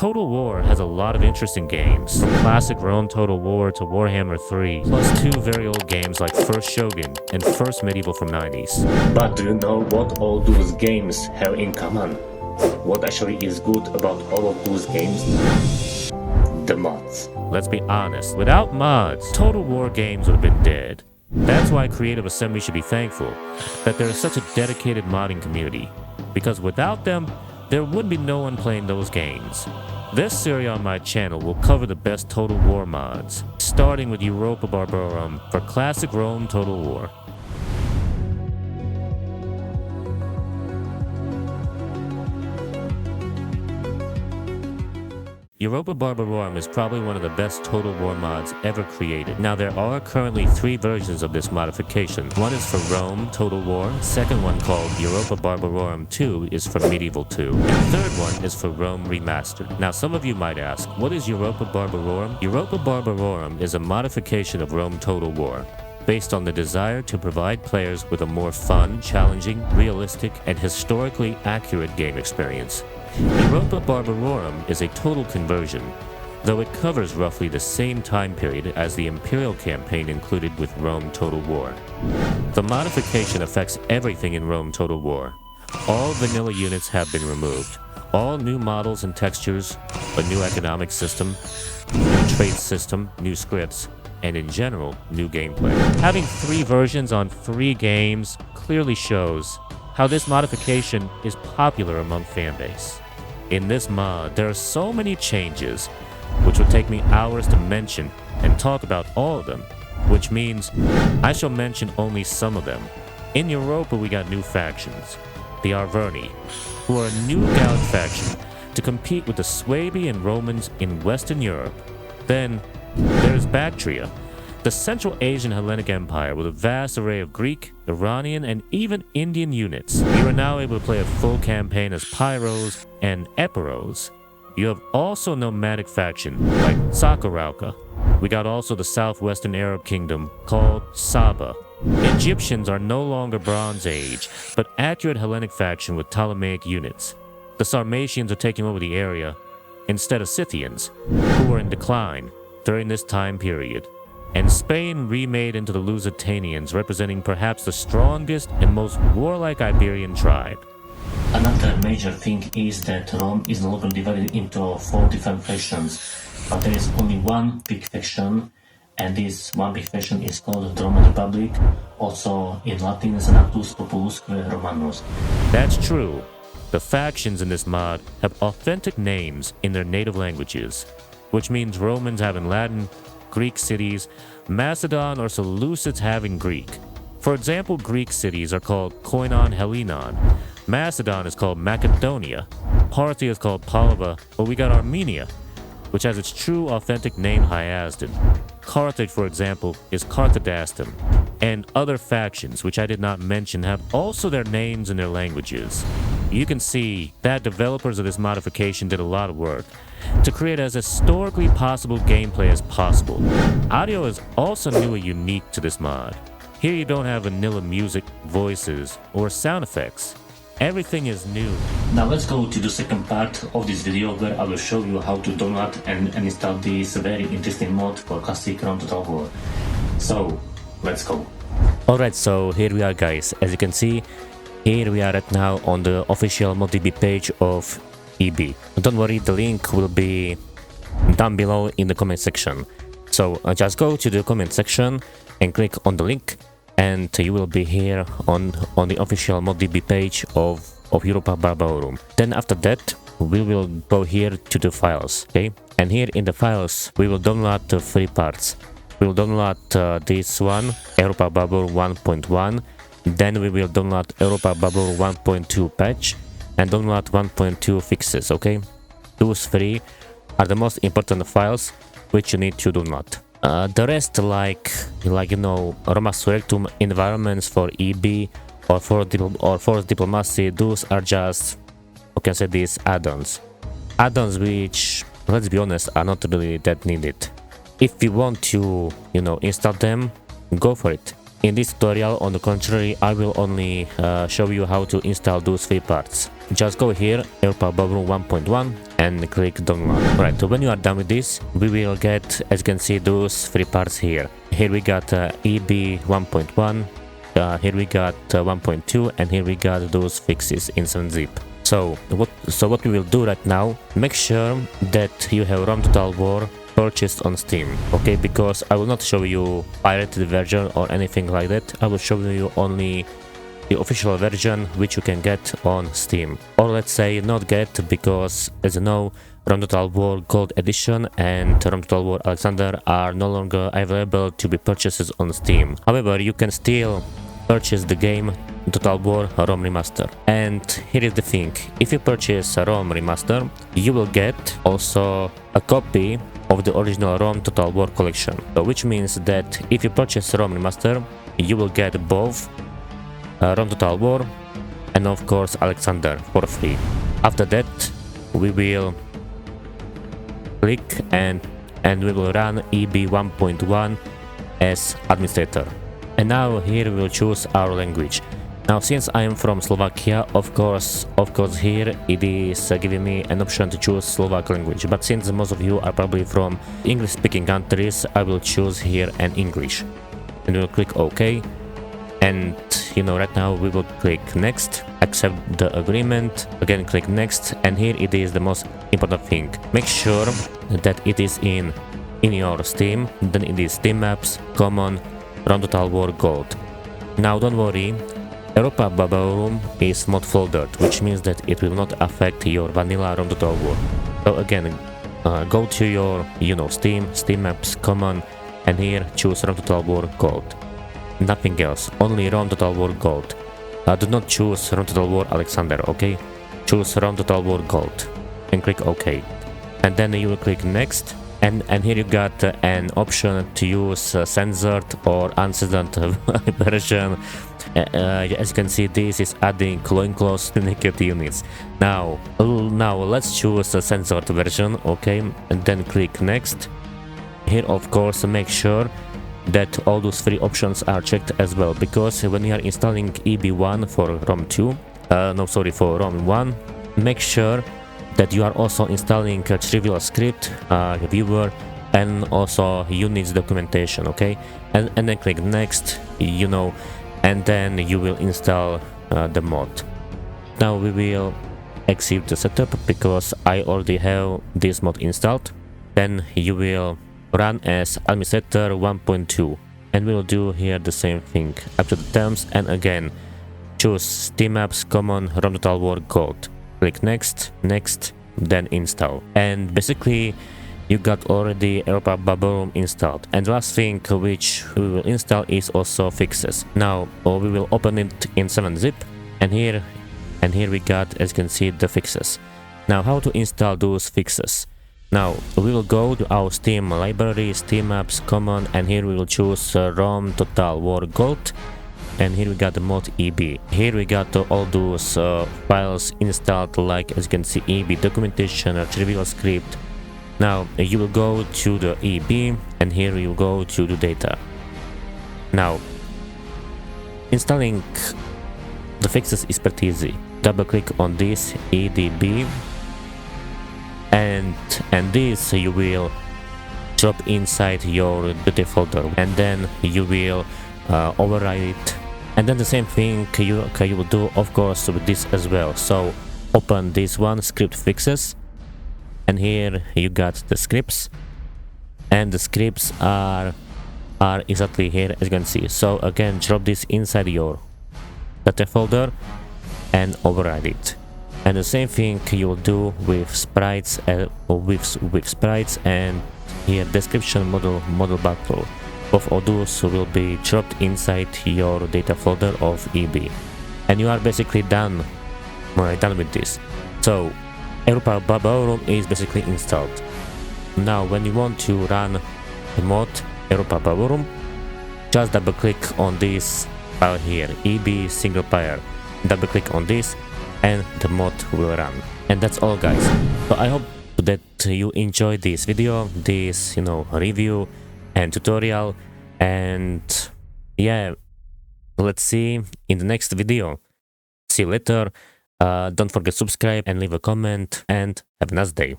Total War has a lot of interesting games, from classic Rome Total War to Warhammer 3, plus two very old games like First Shogun and First Medieval from 90s. But do you know what all those games have in common? What actually is good about all of those games? The mods. Let's be honest, without mods, Total War games would have been dead. That's why Creative Assembly should be thankful that there is such a dedicated modding community, because without them, there would be no one playing those games. This series on my channel will cover the best Total War mods, starting with Europa Barbarorum for classic Rome Total War. Europa Barbarorum is probably one of the best Total War mods ever created. Now there are currently 3 versions of this modification. One is for Rome Total War, second one called Europa Barbarorum 2 is for Medieval 2, and third one is for Rome Remastered. Now some of you might ask, what is Europa Barbarorum? Europa Barbarorum is a modification of Rome Total War, based on the desire to provide players with a more fun, challenging, realistic, and historically accurate game experience. Europa Barbarorum is a total conversion, though it covers roughly the same time period as the Imperial campaign included with Rome Total War. The modification affects everything in Rome Total War. All vanilla units have been removed. All new models and textures, a new economic system, new trade system, new scripts, and in general, new gameplay. Having 3 versions on 3 games clearly shows how this modification is popular among fanbase. In this mod, there are so many changes, which will take me hours to mention and talk about all of them, which means I shall mention only some of them. In Europa, we got new factions, the Arverni, who are a new Gallic faction to compete with the Suebi and Romans in Western Europe. Then there's Bactria, the Central Asian Hellenic Empire with a vast array of Greek, Iranian, and even Indian units. You are now able to play a full campaign as Pyros and Epiros. You have also nomadic faction like Sakarauka. We got also the southwestern Arab kingdom called Saba. Egyptians are no longer Bronze Age, but accurate Hellenic faction with Ptolemaic units. The Sarmatians are taking over the area instead of Scythians, who were in decline during this time period. And Spain remade into the Lusitanians, representing perhaps the strongest and most warlike Iberian tribe. Another major thing is that Rome is no longer divided into 4 different factions, but there is only one big faction, and this one big faction is called the Roman Republic, also in Latin Senatus Populusque Romanus. That's true. The factions in this mod have authentic names in their native languages, which means Romans have in Latin, Greek cities, Macedon or Seleucids have in Greek. For example, Greek cities are called Koinon Hellenon, Macedon is called Macedonia, Parthia is called Palava, but we got Armenia, which has its true authentic name Hyazden. Carthage, for example, is Carthagastum, and other factions, which I did not mention, have also their names in their languages. You can see that developers of this modification did a lot of work to create as historically possible gameplay as possible. Audio is also new and unique to this mod. Here you don't have vanilla music, voices, or sound effects. Everything is new. Now let's go to the second part of this video where I will show you how to download and install this very interesting mod for classic Rome Total War. So, let's go. Alright, so here we are guys. As you can see, here we are right now on the official ModDB page of EB. Don't worry, the link will be down below in the comment section. So just go to the comment section and click on the link, and you will be here on the official ModDB page of Europa Barbarorum. Then after that, we will go here to the files, okay? And here in the files, we will download the 3 parts. We will download this one, Europa Barbarorum 1.1. Then we will download Europa Barbarorum 1.2 patch and download 1.2 fixes, okay? Those 3 are the most important files which you need to download. The rest, like you know, Roma Surrectum environments for EB or for diplomacy, those are just, how can I say this, add-ons. Add-ons which, let's be honest, are not really that needed. If you want to, you know, install them, go for it. In this tutorial, on the contrary, I will only show you how to install those 3 parts. just go here, Europa Barbarorum 1.1, and click download. Right, so when you are done with this, we will get, as you can see, those three parts here. Here we got EB 1.1, here we got 1.2, and here we got those fixes in 7-zip. So what we will do right now, make sure that you have ROM Total War purchased on Steam, okay? Because I will not show you pirated version or anything like that. I will show you only the official version which you can get on Steam, or let's say not get, because as you know, ROM Total War Gold Edition and ROM Total War Alexander are no longer available to be purchased on Steam. However, you can still purchase the game Total War ROM Remaster. And here is the thing, if you purchase a ROM Remaster, you will get also a copy of the original ROM Total War collection. So which means that if you purchase ROM Remaster, you will get both ROM Total War and of course Alexander for free. After that, we will click and we will run EB 1.1 as administrator. And now here we will choose our language. Now since I am from Slovakia, of course here it is giving me an option to choose Slovak language, but since most of you are probably from English speaking countries, I will choose here an English, and we'll click OK. And you know, right now we will click next, accept the agreement, again click next, and here it is the most important thing. Make sure that it is in your Steam, then it is Steam Maps, Common, ROM Total War Gold. Now don't worry, Europa Barbarorum is mod foldered, which means that it will not affect your vanilla ROM Total War. So again, go to your, you know, Steam Maps, Common, and here choose ROM Total War Gold. Nothing else, only ROM Total War Gold. Do not choose ROM Total War Alexander, okay? Choose ROM Total War Gold and click OK. And then you will click next, and here you got an option to use censored or uncensored version. As you can see, this is adding loincloths to naked units. Now let's choose a censored version, okay? And then click next. Here of course make sure that all those three options are checked as well, because when you are installing EB1 for ROM 2, for ROM 1, make sure that you are also installing a trivial script, viewer, and also units documentation, okay? And then click next, you know, and then you will install the mod. Now we will exit the setup because I already have this mod installed. Then you will run as administrator 1.2, and we will do here the same thing up to the terms, and again choose Steam Apps, Common, ROM Total War Gold. Click next, then install, and basically you got already Europa Barbarorum installed. And the last thing which we will install is also fixes. Now we will open it in 7-zip, and here we got, as you can see, the fixes. Now how to install those fixes? Now we will go to our Steam library, Steam Apps, Common, and here we will choose ROM Total War Gold, and here we got the mod EB. Here we got all those files installed, like as you can see, EB documentation, a trivial script. Now you will go to the EB, and here you go to the data. Now installing the fixes is pretty easy. Double click on this EDB, and this you will drop inside your data folder, and then you will override it. And then the same thing you will do, of course, with this as well. So open this one, script fixes, and here you got the scripts, and the scripts are exactly here, as you can see. So again, drop this inside your data folder and override it. And the same thing you will do with sprites, with sprites, and here description, model battle. Both of those will be dropped inside your data folder of EB, and you are basically done with this. So Europa Barbarorum is basically installed. Now when you want to run the mod Europa Barbarorum, just double click on this file here, EB single player. Double click on this, and the mod will run. And that's all, guys. So I hope that you enjoyed this video, this review and tutorial, and yeah, let's see in the next video. See you later. Don't forget to subscribe and leave a comment, and have a nice day.